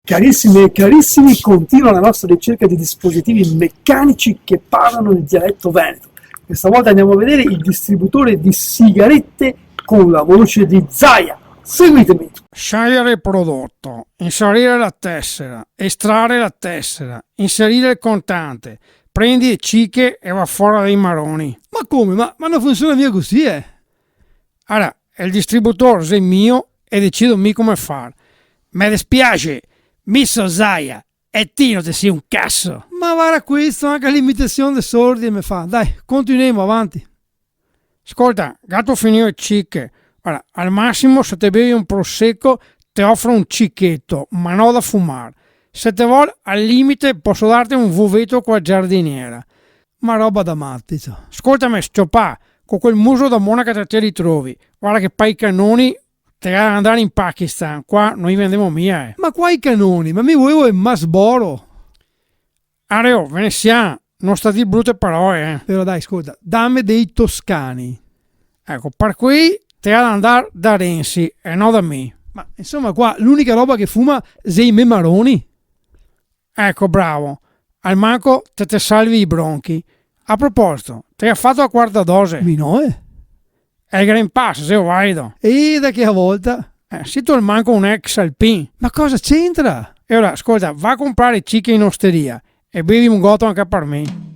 Carissime e carissimi, continua la nostra ricerca di dispositivi meccanici che parlano il dialetto veneto. Questa volta andiamo a vedere il distributore di sigarette con la voce di Zaia. Seguitemi! Scegliere il prodotto, inserire la tessera, estrarre la tessera, inserire il contante, prendi le cicche e va fuori dei maroni. Ma come? Ma non funziona mica così, Allora, il distributore è mio e decido mi come fare. Mi dispiace, misso Zaia, e ti non ti sei un cazzo. Ma guarda questo, anche l'imitazione dei sordi mi fa. Dai, continuiamo avanti. Ascolta, gatto finito le cicche. Allora, al massimo se te bevi un prosecco ti offro un cicchetto, ma non da fumare. Se te vuoi, al limite posso darti un vuvetto con la giardiniera. Ma roba da matti, cioè. Ascoltami, sciopà, con quel muso da monaca che te li trovi. Guarda che poi i cannoni te devono andare in Pakistan. Qua noi vendiamo mia, Ma qua i canoni, ma mi volevo il masboro. Areo, veneziano, non sta di brutte parole, Però dai, ascolta, dammi dei toscani. Ecco, per qui te devono andare da Renzi e non da me. Ma insomma qua l'unica roba che fuma sei me maroni. Ecco, bravo. Al manco te salvi i bronchi. A proposito, ti ha fatto la quarta dose? Mi no, È il Green Pass, se valido. E da che a volta? Se tu al manco un ex alpin. Ma cosa c'entra? E ora, ascolta, va a comprare cicche in osteria e bevi un gotto anche per me.